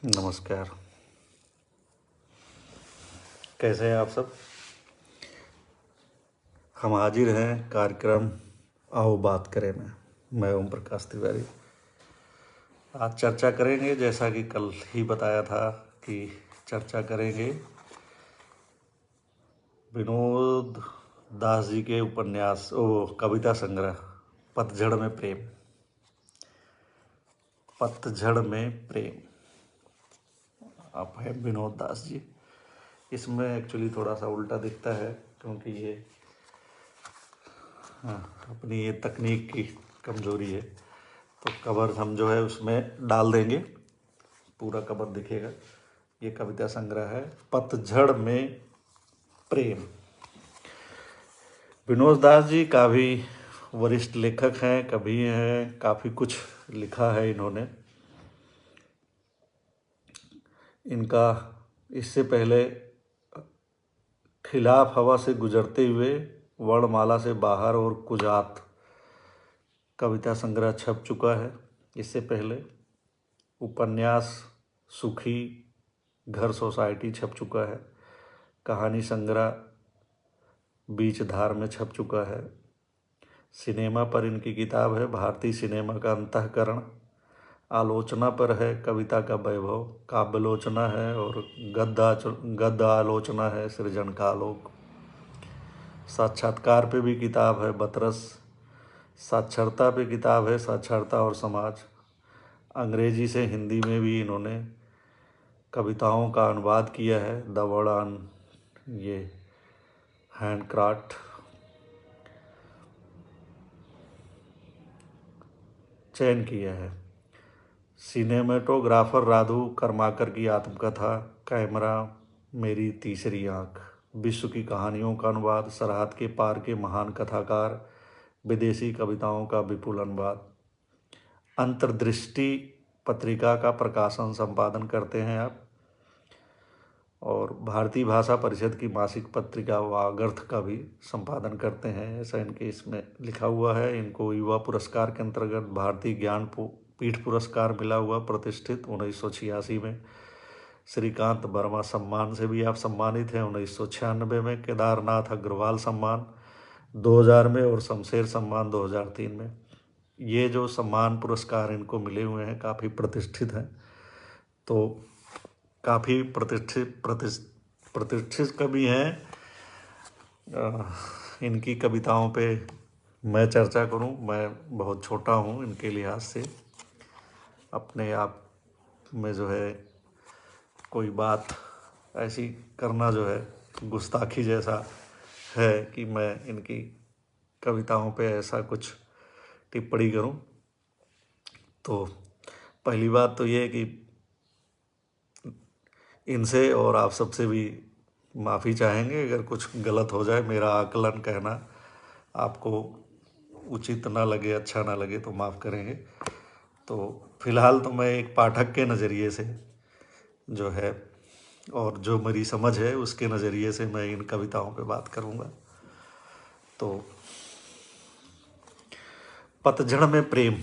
नमस्कार। कैसे हैं आप सब? हम हाजिर हैं कार्यक्रम आओ बात करें में। मैं ओम प्रकाश तिवारी। आज चर्चा करेंगे, जैसा कि कल ही बताया था कि चर्चा करेंगे विनोद दास जी के उपन्यास कविता संग्रह पतझड़ में प्रेम। पतझड़ में प्रेम आप है विनोद दास जी। इसमें एक्चुअली थोड़ा सा उल्टा दिखता है, क्योंकि ये अपनी ये तकनीक की कमज़ोरी है। तो कवर हम जो है उसमें डाल देंगे, पूरा कवर दिखेगा। ये कविता संग्रह है पतझड़ में प्रेम। विनोद दास जी काफ़ी वरिष्ठ लेखक हैं, कवि हैं, काफ़ी कुछ लिखा है इन्होंने। इनका इससे पहले खिलाफ हवा से गुजरते हुए, वर्णमाला से बाहर और कुजात कविता संग्रह छप चुका है। इससे पहले उपन्यास सुखी, घर सोसाइटी छप चुका है। कहानी संग्रह बीच धार में छप चुका है। सिनेमा पर इनकी किताब है भारतीय सिनेमा का अंतःकरण। आलोचना पर है कविता का वैभव, काव्यलोचना है, और गद्य आलोचना है सृजन का आलोक। साक्षात्कार पे भी किताब है बतरस। साक्षरता पे किताब है साक्षरता और समाज। अंग्रेजी से हिंदी में भी इन्होंने कविताओं का अनुवाद किया है, द वर्ड ऑन ये हैंडक्राफ्ट। चयन किया है। सिनेमेटोग्राफर राधु कर्माकर की आत्मकथा कैमरा मेरी तीसरी आँख। विश्व की कहानियों का अनुवाद सरहद के पार के महान कथाकार। विदेशी कविताओं का विपुल अनुवाद। अंतर्दृष्टि पत्रिका का प्रकाशन संपादन करते हैं आप, और भारतीय भाषा परिषद की मासिक पत्रिका वागर्थ का भी संपादन करते हैं, ऐसा इनके इसमें लिखा हुआ है। इनको युवा पुरस्कार के अंतर्गत भारतीय ज्ञान पीठ पुरस्कार मिला हुआ प्रतिष्ठित 1986 में। श्रीकांत वर्मा सम्मान से भी आप सम्मानित हैं 1996 में। केदारनाथ अग्रवाल सम्मान 2000 में, और शमशेर सम्मान 2003 में। ये जो सम्मान पुरस्कार इनको मिले हुए हैं काफ़ी प्रतिष्ठित हैं। तो काफ़ी प्रतिष्ठित कवि हैं। इनकी कविताओं पे मैं चर्चा करूं, मैं बहुत छोटा हूं इनके लिहाज से। अपने आप में जो है कोई बात ऐसी करना जो है गुस्ताखी जैसा है कि मैं इनकी कविताओं पे ऐसा कुछ टिप्पणी करूं। तो पहली बात तो ये कि इनसे और आप सबसे भी माफ़ी चाहेंगे अगर कुछ गलत हो जाए। मेरा आकलन कहना आपको उचित ना लगे, अच्छा ना लगे तो माफ़ करेंगे। तो फिलहाल तो मैं एक पाठक के नज़रिए से जो है, और जो मेरी समझ है उसके नज़रिए से मैं इन कविताओं पे बात करूँगा। तो पतझड़ में प्रेम।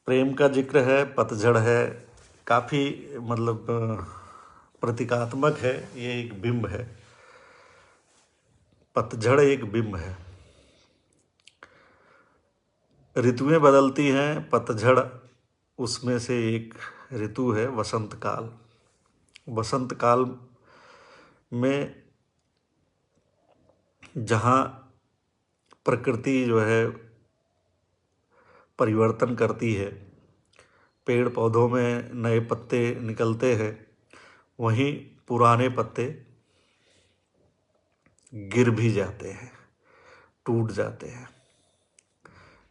प्रेम का जिक्र है, पतझड़ है, काफ़ी मतलब प्रतीकात्मक है। ये एक बिंब है, पतझड़ एक बिंब है। ऋतुएं बदलती हैं, पतझड़ उसमें से एक ऋतु है। वसंत काल, वसंत काल में जहाँ प्रकृति जो है परिवर्तन करती है, पेड़ पौधों में नए पत्ते निकलते हैं, वहीं पुराने पत्ते गिर भी जाते हैं, टूट जाते हैं,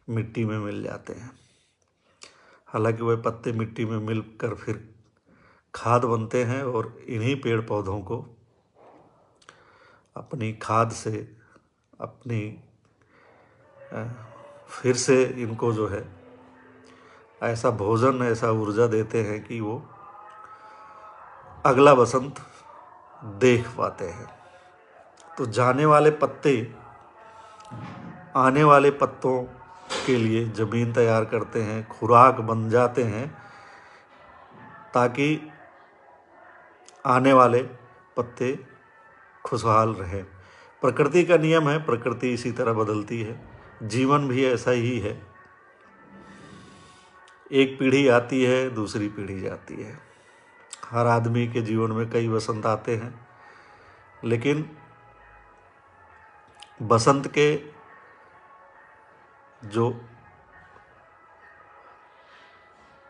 मिट्टी में मिल जाते हैं। हालांकि वह पत्ते मिट्टी में मिलकर फिर खाद बनते हैं, और इन्हीं पेड़ पौधों को अपनी खाद से अपनी फिर से इनको जो है ऐसा भोजन, ऐसा ऊर्जा देते हैं कि वो अगला बसंत देख पाते हैं। तो जाने वाले पत्ते आने वाले पत्तों उसके लिए ज़मीन तैयार करते हैं, खुराक बन जाते हैं, ताकि आने वाले पत्ते खुशहाल रहे। प्रकृति का नियम है, प्रकृति इसी तरह बदलती है, जीवन भी ऐसा ही है। एक पीढ़ी आती है, दूसरी पीढ़ी जाती है। हर आदमी के जीवन में कई वसंत आते हैं, लेकिन बसंत के जो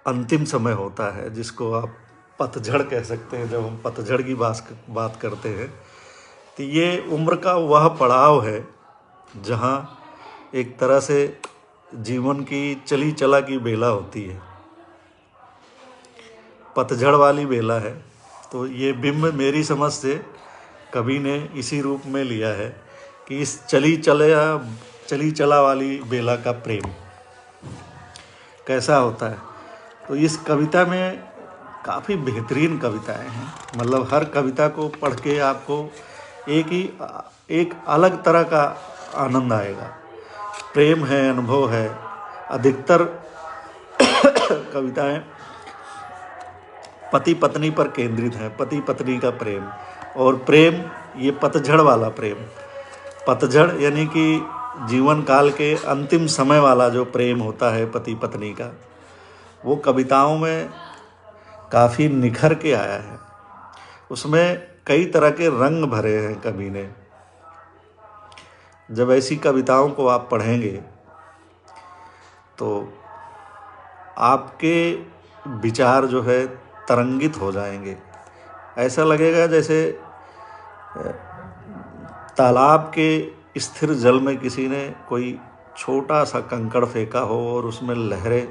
अंतिम समय होता है, जिसको आप पतझड़ कह सकते हैं, जब हम पतझड़ की बात करते हैं, तो ये उम्र का वह पड़ाव है जहाँ एक तरह से जीवन की चली चला की बेला होती है, पतझड़ वाली बेला है। तो ये बिंब मेरी समझ से कवि ने इसी रूप में लिया है कि इस चली चला वाली बेला का प्रेम कैसा होता है। तो इस कविता में काफ़ी बेहतरीन कविताएं हैं, मतलब हर कविता को पढ़ के आपको एक अलग तरह का आनंद आएगा। प्रेम है, अनुभव है। अधिकतर कविताएं पति पत्नी पर केंद्रित हैं, पति पत्नी का प्रेम, और प्रेम ये पतझड़ वाला प्रेम। पतझड़ यानी कि जीवन काल के अंतिम समय वाला जो प्रेम होता है पति पत्नी का, वो कविताओं में काफ़ी निखर के आया है। उसमें कई तरह के रंग भरे हैं कवि ने। जब ऐसी कविताओं को आप पढ़ेंगे तो आपके विचार जो है तरंगित हो जाएंगे। ऐसा लगेगा जैसे तालाब के स्थिर जल में किसी ने कोई छोटा सा कंकड़ फेंका हो और उसमें लहरें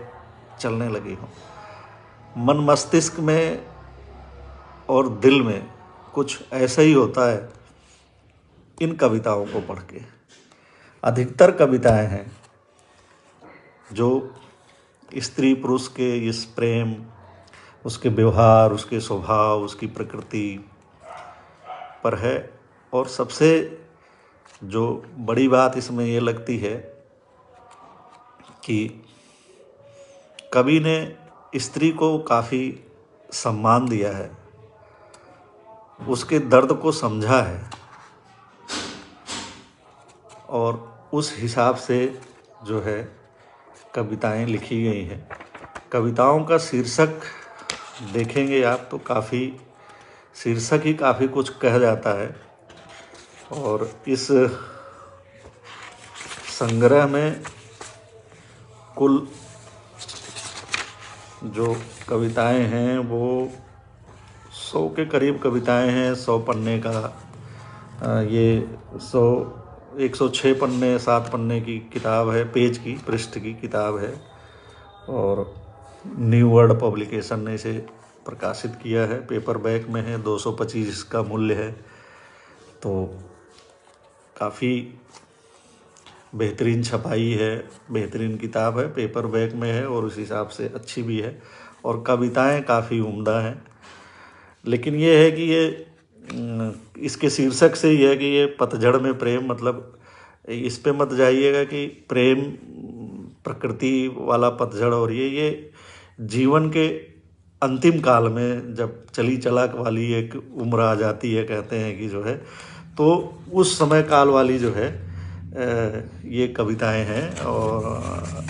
चलने लगी हों। मन मस्तिष्क में और दिल में कुछ ऐसा ही होता है इन कविताओं को पढ़ के। अधिकतर कविताएं हैं जो स्त्री पुरुष के इस प्रेम, उसके व्यवहार, उसके स्वभाव, उसकी प्रकृति पर है। और सबसे जो बड़ी बात इसमें ये लगती है कि कवि ने स्त्री को काफ़ी सम्मान दिया है, उसके दर्द को समझा है, और उस हिसाब से जो है कविताएं लिखी गई हैं। कविताओं का शीर्षक देखेंगे आप तो शीर्षक ही काफ़ी कुछ कह जाता है। और इस संग्रह में कुल जो कविताएं हैं वो 100 के करीब कविताएं हैं। 100 पन्ने का ये 106 पन्ने 7 पन्ने की किताब है, पेज की, पृष्ठ की किताब है, और न्यू वर्ल्ड पब्लिकेशन ने इसे प्रकाशित किया है। पेपर बैक में है, 225 इसका मूल्य है। तो काफ़ी बेहतरीन छपाई है, बेहतरीन किताब है, पेपर बैक में है और उस हिसाब से अच्छी भी है, और कविताएं काफ़ी उम्दा हैं। लेकिन ये है कि ये इसके शीर्षक से ही है कि ये पतझड़ में प्रेम, मतलब इस पे मत जाइएगा कि प्रेम प्रकृति वाला पतझड़, और ये जीवन के अंतिम काल में जब चली चलाक वाली एक उम्र आ जाती है, कहते हैं कि जो है, तो उस समय काल वाली जो है ये कविताएं हैं। और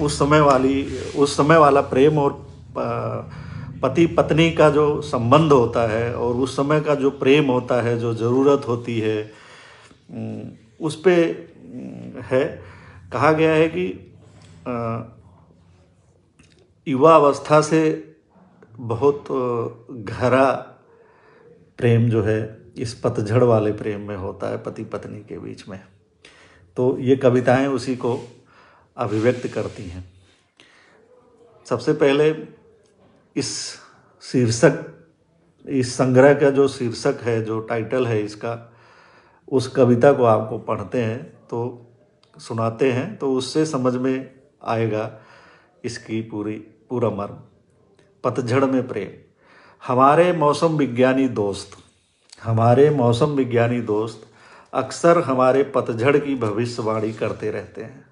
उस समय वाला प्रेम और पति पत्नी का जो संबंध होता है, और उस समय का जो प्रेम होता है, जो ज़रूरत होती है, उस पे है। कहा गया है कि युवा अवस्था से बहुत गहरा प्रेम जो है इस पतझड़ वाले प्रेम में होता है, पति पत्नी के बीच में। तो ये कविताएं उसी को अभिव्यक्त करती हैं। सबसे पहले इस संग्रह का जो शीर्षक है, जो टाइटल है इसका, उस कविता को आपको पढ़ते हैं तो सुनाते हैं तो उससे समझ में आएगा इसकी पूरा मर्म। पतझड़ में प्रेम। हमारे मौसम विज्ञानी दोस्त अक्सर हमारे पतझड़ की भविष्यवाणी करते रहते हैं।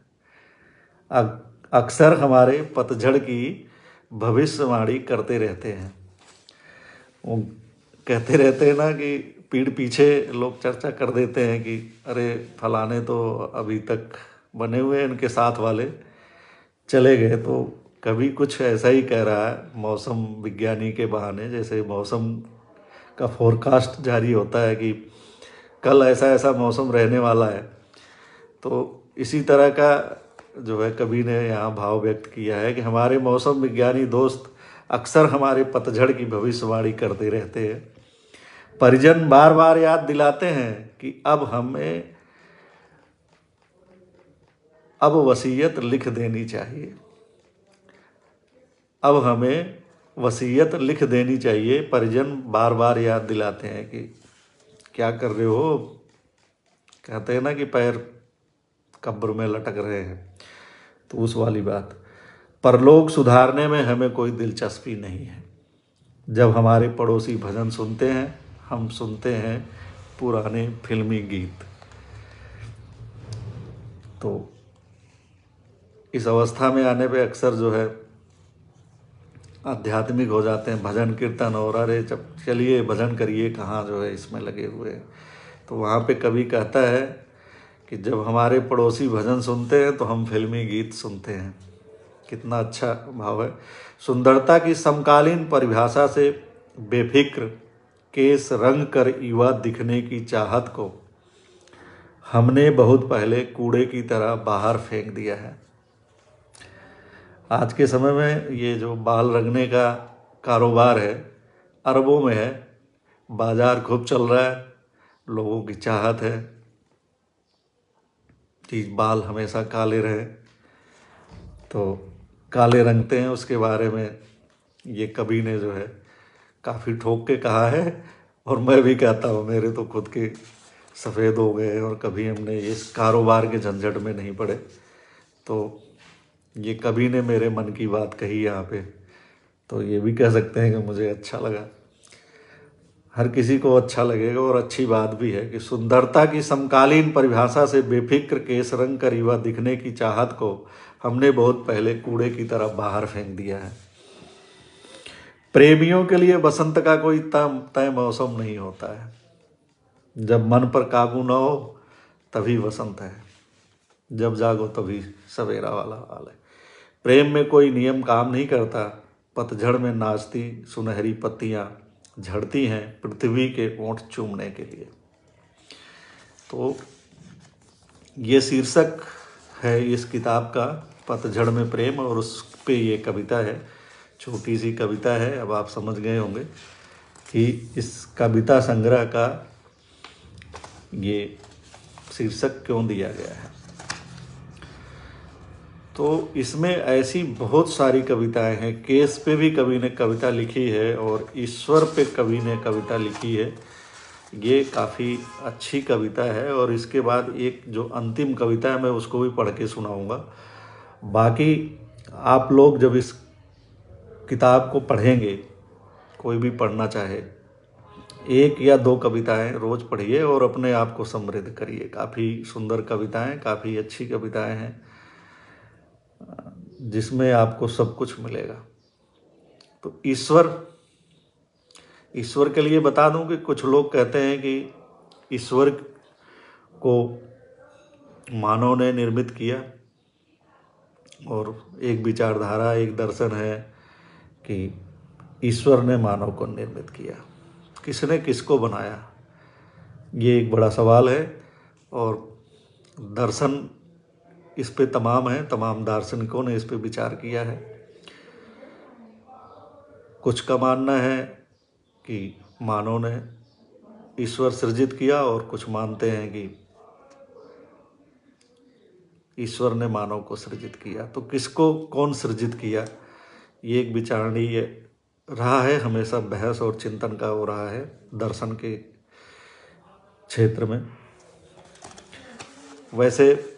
अक्सर हमारे पतझड़ की भविष्यवाणी करते रहते हैं। वो कहते रहते हैं ना कि पीठ पीछे लोग चर्चा कर देते हैं कि अरे फलाने तो अभी तक बने हुए हैं, इनके साथ वाले चले गए। तो कभी कुछ ऐसा ही कह रहा है मौसम विज्ञानी के बहाने, जैसे मौसम का फोरकास्ट जारी होता है कि कल ऐसा ऐसा मौसम रहने वाला है। तो इसी तरह का जो है कवि ने यहाँ भाव व्यक्त किया है कि हमारे मौसम विज्ञानी दोस्त अक्सर हमारे पतझड़ की भविष्यवाणी करते रहते हैं। परिजन बार बार याद दिलाते हैं कि अब वसीयत लिख देनी चाहिए। अब हमें वसीयत लिख देनी चाहिए। परिजन बार बार याद दिलाते हैं कि क्या कर रहे हो, कहते हैं ना कि पैर कब्र में लटक रहे हैं, तो उस वाली बात। परलोक सुधारने में हमें कोई दिलचस्पी नहीं है। जब हमारे पड़ोसी भजन सुनते हैं, हम सुनते हैं पुराने फिल्मी गीत। तो इस अवस्था में आने पे अक्सर जो है आध्यात्मिक हो जाते हैं, भजन कीर्तन, और अरे जब चलिए भजन करिए, कहाँ जो है इसमें लगे हुए हैं। तो वहाँ पे कवि कहता है कि जब हमारे पड़ोसी भजन सुनते हैं तो हम फिल्मी गीत सुनते हैं। कितना अच्छा भाव है। सुंदरता की समकालीन परिभाषा से बेफिक्र केस रंग कर युवा दिखने की चाहत को हमने बहुत पहले कूड़े की तरह बाहर फेंक दिया है। आज के समय में ये जो बाल रंगने का कारोबार है अरबों में है, बाजार खूब चल रहा है, लोगों की चाहत है कि बाल हमेशा काले रहे, तो काले रंगते हैं। उसके बारे में ये कवि ने जो है काफ़ी ठोक के कहा है, और मैं भी कहता हूँ मेरे तो खुद के सफ़ेद हो गए और कभी हमने इस कारोबार के झंझट में नहीं पड़े। तो ये कवि ने मेरे मन की बात कही यहाँ पे, तो ये भी कह सकते हैं कि मुझे अच्छा लगा। हर किसी को अच्छा लगेगा, और अच्छी बात भी है कि सुंदरता की समकालीन परिभाषा से बेफिक्र केस रंग कर युवा दिखने की चाहत को हमने बहुत पहले कूड़े की तरह बाहर फेंक दिया है। प्रेमियों के लिए बसंत का कोई तय मौसम नहीं होता है। जब मन पर काबू न हो तभी वसंत है, जब जागो तभी सवेरा वाला हाल है। प्रेम में कोई नियम काम नहीं करता। पतझड़ में नाचती सुनहरी पत्तियां झड़ती हैं पृथ्वी के ओंठ चूमने के लिए। तो ये शीर्षक है इस किताब का, पतझड़ में प्रेम, और उस पे ये कविता है। छोटी सी कविता है। अब आप समझ गए होंगे कि इस कविता संग्रह का ये शीर्षक क्यों दिया गया है। तो इसमें ऐसी बहुत सारी कविताएं हैं। केस पे भी कवि ने कविता लिखी है, और ईश्वर पे कवि ने कविता लिखी है। ये काफ़ी अच्छी कविता है। और इसके बाद एक जो अंतिम कविता है मैं उसको भी पढ़ के सुनाऊंगा। बाकी आप लोग जब इस किताब को पढ़ेंगे, कोई भी पढ़ना चाहे, 1 या 2 कविताएं रोज़ पढ़िए और अपने आप को समृद्ध करिए। काफ़ी सुंदर कविताएं, काफ़ी अच्छी कविताएं हैं, जिसमें आपको सब कुछ मिलेगा। तो ईश्वर के लिए बता दूं कि कुछ लोग कहते हैं कि ईश्वर को मानव ने निर्मित किया, और एक विचारधारा, एक दर्शन है कि ईश्वर ने मानव को निर्मित किया। किसने किसको बनाया, ये एक बड़ा सवाल है। और दर्शन इस पे तमाम है, तमाम दार्शनिकों ने इस पे विचार किया है। कुछ का मानना है कि मानव ने ईश्वर सृजित किया, और कुछ मानते हैं कि ईश्वर ने मानव को सृजित किया। तो किसको कौन सृजित किया, ये एक विचारणीय रहा है, हमेशा बहस और चिंतन का हो रहा है दर्शन के क्षेत्र में। वैसे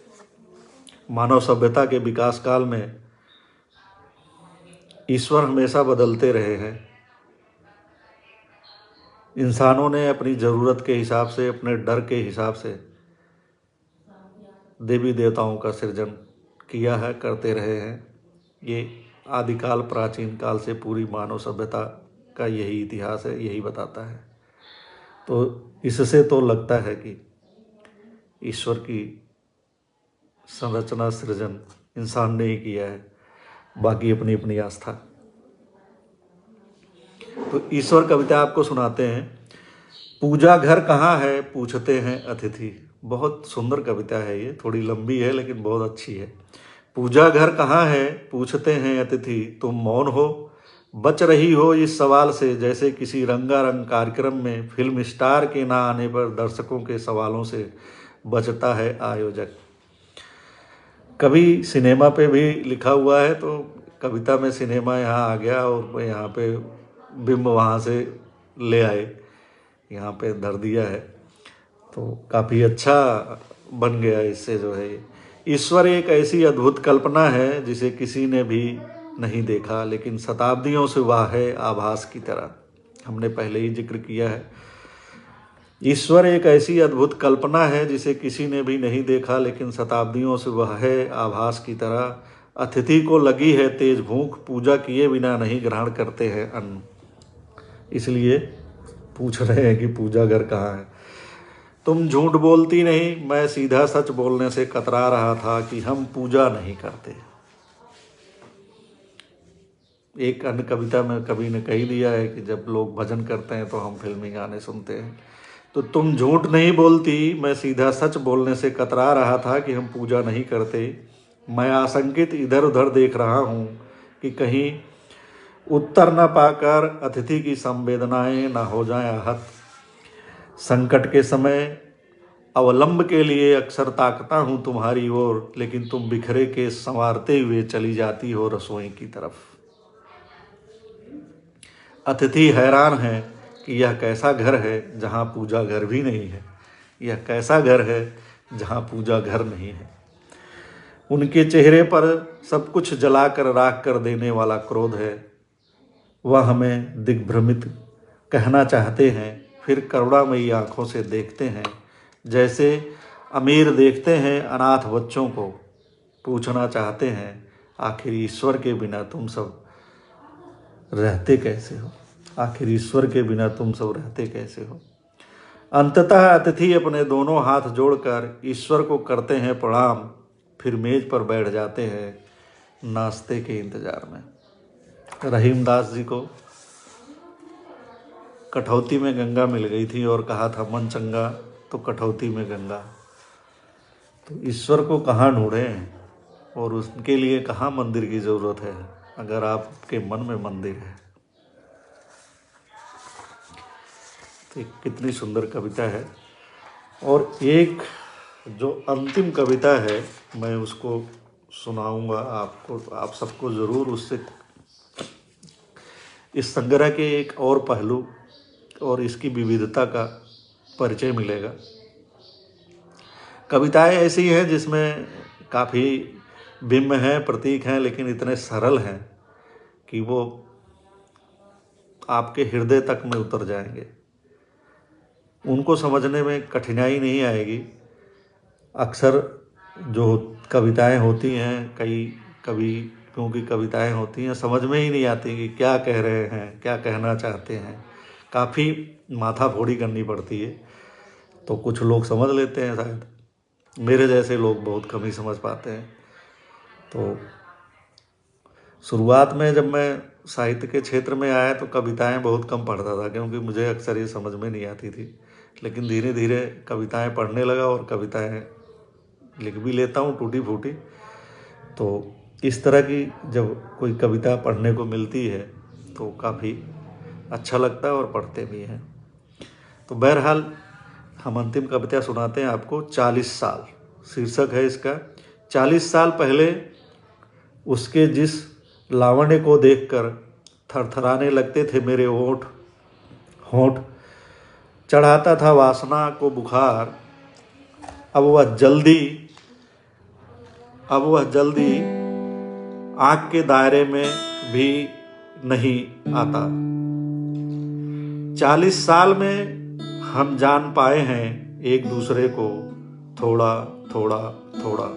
मानव सभ्यता के विकास काल में ईश्वर हमेशा बदलते रहे हैं। इंसानों ने अपनी ज़रूरत के हिसाब से, अपने डर के हिसाब से देवी देवताओं का सृजन किया है, करते रहे हैं। ये आदिकाल प्राचीन काल से पूरी मानव सभ्यता का यही इतिहास है, यही बताता है। तो इससे तो लगता है कि ईश्वर की संरचना सृजन इंसान ने ही किया है, बाकी अपनी अपनी आस्था। तो ईश्वर कविता आपको सुनाते हैं। पूजा घर कहाँ है पूछते हैं अतिथि। बहुत सुंदर कविता है ये, थोड़ी लंबी है लेकिन बहुत अच्छी है। पूजा घर कहाँ है पूछते हैं अतिथि, तुम मौन हो, बच रही हो इस सवाल से जैसे किसी रंगारंग कार्यक्रम में फिल्म स्टार के ना आने पर दर्शकों के सवालों से बचता है आयोजक। कभी सिनेमा पे भी लिखा हुआ है, तो कविता में सिनेमा यहाँ आ गया और यहाँ पे बिंब वहाँ से ले आए, यहाँ पे धर दिया है। तो काफ़ी अच्छा बन गया इससे जो है। ईश्वर एक ऐसी अद्भुत कल्पना है जिसे किसी ने भी नहीं देखा, लेकिन शताब्दियों से वह है आभास की तरह। हमने पहले ही जिक्र किया है। ईश्वर एक ऐसी अद्भुत कल्पना है जिसे किसी ने भी नहीं देखा, लेकिन शताब्दियों से वह है आभास की तरह। अतिथि को लगी है तेज भूख, पूजा किए बिना नहीं ग्रहण करते हैं अन्न। इसलिए पूछ रहे हैं कि पूजा घर कहाँ है। तुम झूठ बोलती नहीं, मैं सीधा सच बोलने से कतरा रहा था कि हम पूजा नहीं करते। एक अन्य कविता में कवि ने कही दिया है कि जब लोग भजन करते हैं तो हम फिल्मी गाने सुनते हैं। तो तुम झूठ नहीं बोलती, मैं सीधा सच बोलने से कतरा रहा था कि हम पूजा नहीं करते। मैं आशंकित इधर उधर देख रहा हूँ कि कहीं उत्तर न पाकर अतिथि की संवेदनाएं न हो जाएं आहत। संकट के समय अवलंब के लिए अक्सर ताकता हूँ तुम्हारी ओर, लेकिन तुम बिखरे के संवारते हुए चली जाती हो रसोई की तरफ। अतिथि हैरान है कि यह कैसा घर है जहाँ पूजा घर भी नहीं है। यह कैसा घर है जहाँ पूजा घर नहीं है। उनके चेहरे पर सब कुछ जलाकर राख कर देने वाला क्रोध है। वह हमें दिग्भ्रमित कहना चाहते हैं, फिर करुणामयी आंखों से देखते हैं, जैसे अमीर देखते हैं अनाथ बच्चों को। पूछना चाहते हैं, आखिर ईश्वर के बिना तुम सब रहते कैसे हो। आखिर ईश्वर के बिना तुम सब रहते कैसे हो। अंततः अतिथि अपने दोनों हाथ जोड़कर ईश्वर को करते हैं प्रणाम, फिर मेज पर बैठ जाते हैं नाश्ते के इंतजार में। रहीमदास जी को कठौती में गंगा मिल गई थी और कहा था मन चंगा तो कठौती में गंगा। तो ईश्वर को कहाँ ढूंढें और उसके लिए कहाँ मंदिर की ज़रूरत है, अगर आपके मन में मंदिर है। तो कितनी सुंदर कविता है। और एक जो अंतिम कविता है मैं उसको सुनाऊंगा आपको, आप सबको ज़रूर उससे इस संग्रह के एक और पहलू और इसकी विविधता का परिचय मिलेगा। कविताएं ऐसी हैं जिसमें काफ़ी बिंब हैं, प्रतीक हैं, लेकिन इतने सरल हैं कि वो आपके हृदय तक में उतर जाएंगे। उनको समझने में कठिनाई नहीं आएगी। अक्सर जो कविताएं होती हैं, कई कवियों की कविताएं होती हैं, समझ में ही नहीं आती कि क्या कह रहे हैं, क्या कहना चाहते हैं। काफ़ी माथा फोड़ी करनी पड़ती है। तो कुछ लोग समझ लेते हैं, शायद मेरे जैसे लोग बहुत कम ही समझ पाते हैं। तो शुरुआत में जब मैं साहित्य के क्षेत्र में आया तो कविताएं बहुत कम पढ़ता था, क्योंकि मुझे अक्सर ये समझ में नहीं आती थी। लेकिन धीरे धीरे कविताएं पढ़ने लगा और कविताएं लिख भी लेता हूँ टूटी फूटी। तो इस तरह की जब कोई कविता पढ़ने को मिलती है तो काफ़ी अच्छा लगता है और पढ़ते भी हैं। तो बहरहाल हम अंतिम कविता सुनाते हैं आपको। 40 साल शीर्षक है इसका। 40 साल पहले उसके जिस लावण्य को देखकर थरथराने लगते थे मेरे होंठ, चढ़ाता था वासना को बुखार। अब वह जल्दी आँख के दायरे में भी नहीं आता। 40 साल में हम जान पाए हैं एक दूसरे को थोड़ा थोड़ा थोड़ा।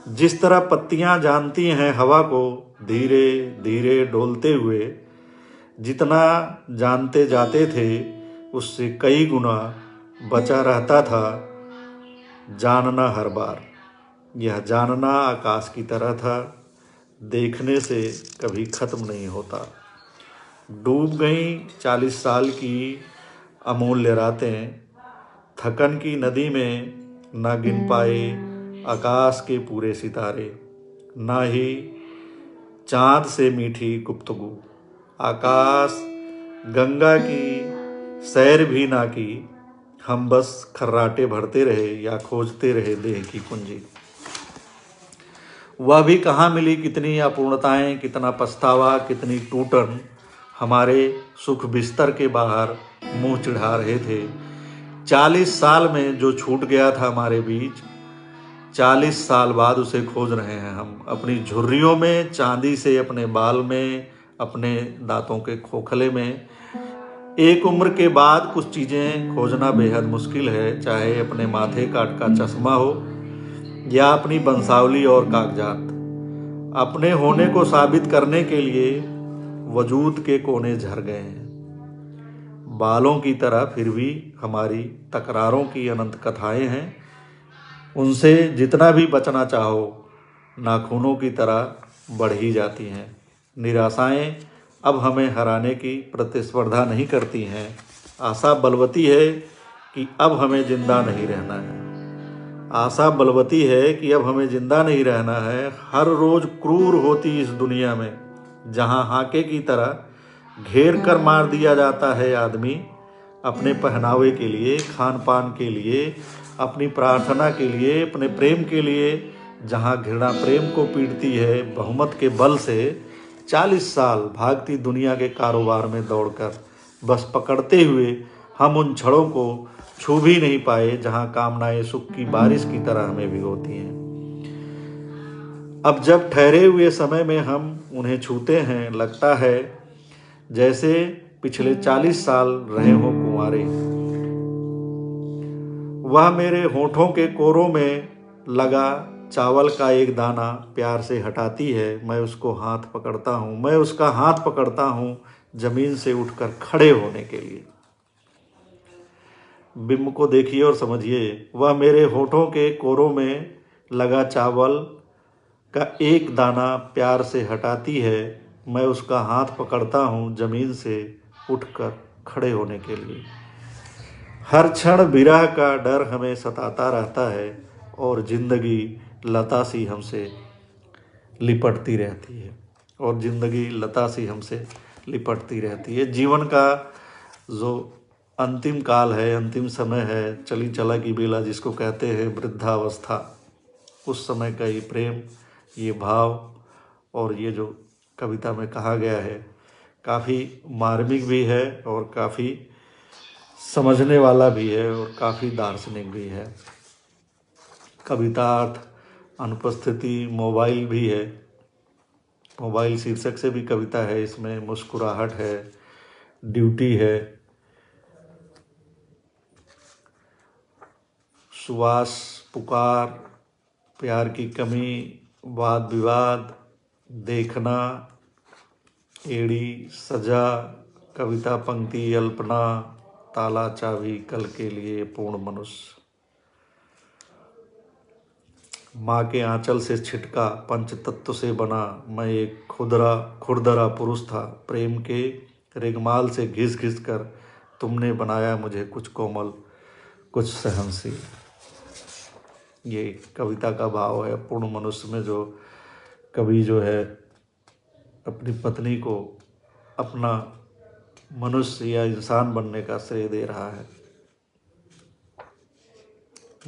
जिस तरह पत्तियां जानती हैं हवा को धीरे धीरे डोलते हुए, जितना जानते जाते थे उससे कई गुना बचा रहता था जानना हर बार। यह जानना आकाश की तरह था, देखने से कभी खत्म नहीं होता। डूब गई 40 साल की अमूल्य रातें, थकन की नदी में न गिन पाए आकाश के पूरे सितारे, ना ही चाँद से मीठी गुफ्तगू। आकाश गंगा की सैर भी ना की, हम बस खर्राटे भरते रहे या खोजते रहे देह की कुंजी। वह भी कहाँ मिली कितनी अपूर्णताएं, कितना पछतावा, कितनी टूटन हमारे सुख बिस्तर के बाहर मुंह चिढ़ा रहे थे। 40 साल में जो छूट गया था हमारे बीच, 40 साल बाद उसे खोज रहे हैं हम, अपनी झुर्रियों में, चांदी से अपने बाल में, अपने दांतों के खोखले में। एक उम्र के बाद कुछ चीज़ें खोजना बेहद मुश्किल है, चाहे अपने माथे काट का चश्मा हो या अपनी बंसावली और कागजात। अपने होने को साबित करने के लिए वजूद के कोने झर गए हैं बालों की तरह, फिर भी हमारी तकरारों की अनंत कथाएं हैं। उनसे जितना भी बचना चाहो नाखूनों की तरह बढ़ ही जाती हैं। निराशाएं अब हमें हराने की प्रतिस्पर्धा नहीं करती हैं। आशा बलवती है कि अब हमें जिंदा नहीं रहना है। आशा बलवती है कि अब हमें जिंदा नहीं रहना है। हर रोज क्रूर होती इस दुनिया में, जहां हाके की तरह घेर कर मार दिया जाता है आदमी, अपने पहनावे के लिए, खान पान के लिए, अपनी प्रार्थना के लिए, अपने प्रेम के लिए। जहां घृणा प्रेम को पीटती है बहुमत के बल से, 40 साल भागती दुनिया के कारोबार में दौड़कर बस पकड़ते हुए हम उन छड़ों को छू भी नहीं पाए जहां कामनाएं सुख की बारिश की तरह हमें भिगोती हैं। अब जब ठहरे हुए समय में हम उन्हें छूते हैं, लगता है जैसे पिछले 40 साल रहे हों कुंवारे। वह मेरे होठों के कोरों में लगा चावल का एक दाना प्यार से हटाती है, मैं उसको हाथ पकड़ता हूँ, मैं उसका हाथ पकड़ता हूँ जमीन से उठकर खड़े होने के लिए। बिंब को देखिए और समझिए, वह मेरे होठों के कोरों में लगा चावल का एक दाना प्यार से हटाती है, मैं उसका हाथ पकड़ता हूँ जमीन से उठकर खड़े होने के लिए। हर क्षण विरह का डर हमें सताता रहता है और जिंदगी लता सी हमसे लिपटती रहती है, और जिंदगी लता सी हमसे लिपटती रहती है। जीवन का जो अंतिम काल है, अंतिम समय है, चली चला की बेला जिसको कहते हैं वृद्धावस्था, उस समय का ये प्रेम, ये भाव और ये जो कविता में कहा गया है काफ़ी मार्मिक भी है और काफ़ी समझने वाला भी है और काफ़ी दार्शनिक भी है। कवितार्थ अनुपस्थिति मोबाइल भी है, मोबाइल शीर्षक से भी कविता है, इसमें मुस्कुराहट है, ड्यूटी है, सुवास, पुकार, प्यार की कमी, वाद विवाद, देखना, एड़ी, सजा, कविता पंक्ति, अल्पना, ताला चाबी, कल के लिए, पूर्ण मनुष्य, माँ के आंचल से छिटका, पंच तत्व से बना, मैं एक खुरदरा पुरुष था, प्रेम के रेगमाल से घिस घिस कर तुमने बनाया मुझे कुछ कोमल, कुछ सहनशील। ये कविता का भाव है। पूर्ण मनुष्य में जो कवि जो है अपनी पत्नी को अपना मनुष्य या इंसान बनने का श्रेय दे रहा है।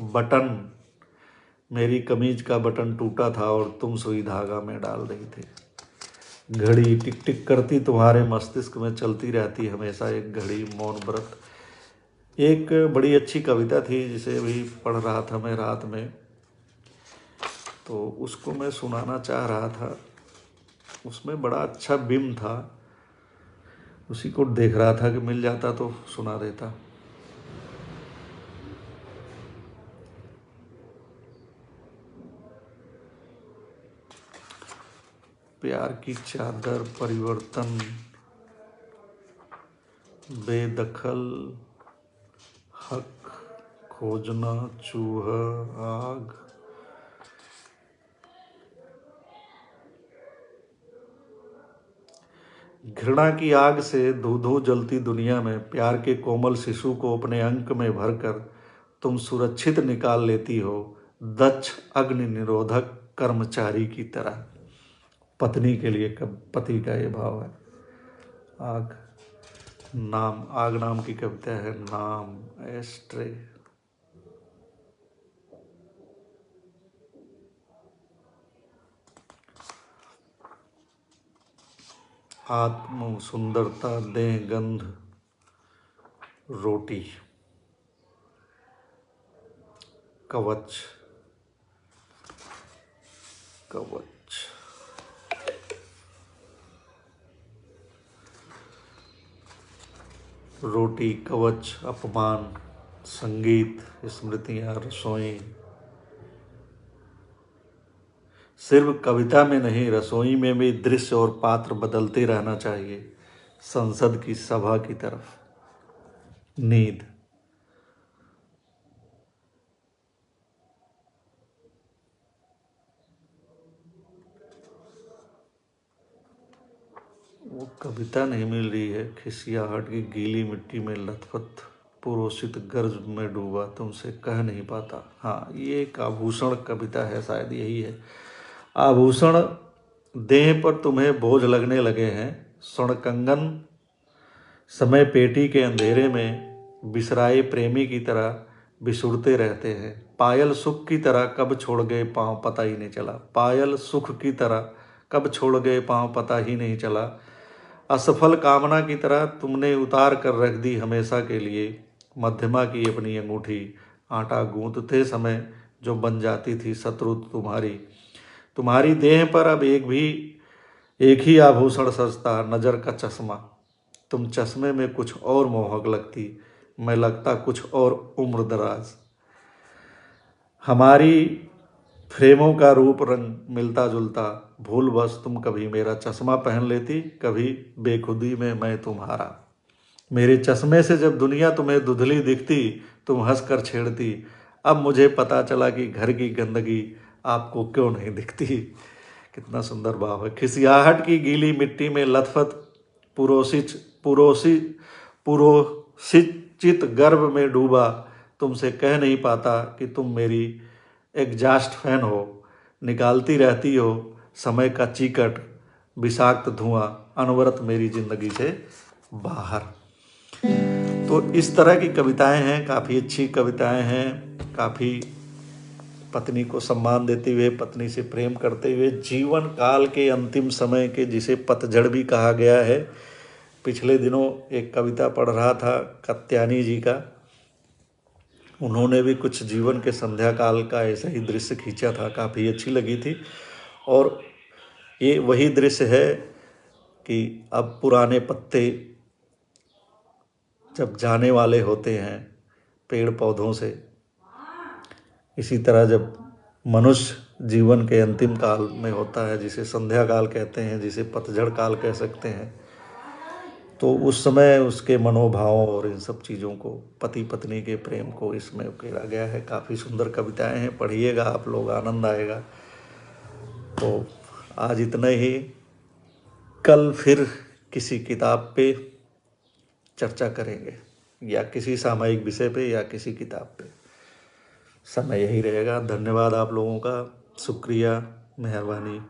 बटन, मेरी कमीज का बटन टूटा था और तुम सुई धागा में डाल रही थी। घड़ी टिक टिक करती तुम्हारे मस्तिष्क में चलती रहती हमेशा एक घड़ी, मौन व्रत। एक बड़ी अच्छी कविता थी जिसे भी पढ़ रहा था मैं रात में, तो उसको मैं सुनाना चाह रहा था। उसमें बड़ा अच्छा बिंब था, उसी को देख रहा था कि मिल जाता तो सुना देता। प्यार की चादर परिवर्तन बेदखल हक खोजना चूहा आग घृणा की आग से धू धू जलती दुनिया में प्यार के कोमल शिशु को अपने अंक में भरकर तुम सुरक्षित निकाल लेती हो दक्ष अग्नि निरोधक कर्मचारी की तरह। पत्नी के लिए पति का ये भाव है। आग नाम की कविता है। नाम एस्ट्रे। आत्म सुंदरता देह गंध रोटी कवच रोटी कवच अपमान संगीत स्मृतियां रसोई। सिर्फ कविता में नहीं रसोई में भी दृश्य और पात्र बदलते रहना चाहिए संसद की सभा की तरफ। नींद वो कविता नहीं मिल रही है। खिसियाहट की गीली मिट्टी में लथपथ पुरोषित गर्ज में डूबा तुमसे कह नहीं पाता। हाँ, ये एक आभूषण कविता है, शायद यही है। आभूषण देह पर तुम्हें बोझ लगने लगे हैं। स्वर्ण कंगन समय पेटी के अंधेरे में बिसराए प्रेमी की तरह बिसुरते रहते हैं। पायल सुख की तरह कब छोड़ गए पाँव पता ही नहीं चला। पायल सुख की तरह कब छोड़ गए पाँव पता ही नहीं चला। असफल कामना की तरह तुमने उतार कर रख दी हमेशा के लिए मध्यमा की अपनी अंगूठी। आटा गूंथते समय जो बन जाती थी शत्रु तुम्हारी देह पर अब एक ही आभूषण सजता नजर का चश्मा। तुम चश्मे में कुछ और मोहक लगती, मैं लगता कुछ और उम्र दराज। हमारी फ्रेमों का रूप रंग मिलता जुलता भूल बस तुम कभी मेरा चश्मा पहन लेती कभी बेखुदी में मैं तुम्हारा। मेरे चश्मे से जब दुनिया तुम्हें धुंधली दिखती तुम हंसकर छेड़ती। अब मुझे पता चला कि घर की गंदगी आपको क्यों नहीं दिखती। कितना सुंदर भाव है। खिसियाहट की गीली मिट्टी में लथपथ पुरोषित गर्भ में डूबा तुमसे कह नहीं पाता कि तुम मेरी एग्जॉस्ट फैन हो। निकालती रहती हो समय का चीकट विषाक्त धुआं अनवरत मेरी जिंदगी से बाहर। तो इस तरह की कविताएं हैं, काफ़ी अच्छी कविताएं हैं। काफ़ी पत्नी को सम्मान देते हुए पत्नी से प्रेम करते हुए जीवन काल के अंतिम समय के जिसे पतझड़ भी कहा गया है। पिछले दिनों एक कविता पढ़ रहा था कात्यायनी जी का। उन्होंने भी कुछ जीवन के संध्या काल का ऐसा ही दृश्य खींचा था, काफ़ी अच्छी लगी थी। और ये वही दृश्य है कि अब पुराने पत्ते जब जाने वाले होते हैं पेड़ पौधों से, इसी तरह जब मनुष्य जीवन के अंतिम काल में होता है जिसे संध्या काल कहते हैं, जिसे पतझड़ काल कह सकते हैं, तो उस समय उसके मनोभावों और इन सब चीज़ों को पति पत्नी के प्रेम को इसमें उकेरा गया है। काफ़ी सुंदर कविताएं हैं, पढ़िएगा आप लोग, आनंद आएगा। तो आज इतना ही। कल फिर किसी किताब पे चर्चा करेंगे या किसी सामयिक विषय पे या किसी किताब पे। समय यही रहेगा। धन्यवाद आप लोगों का, शुक्रिया, मेहरबानी।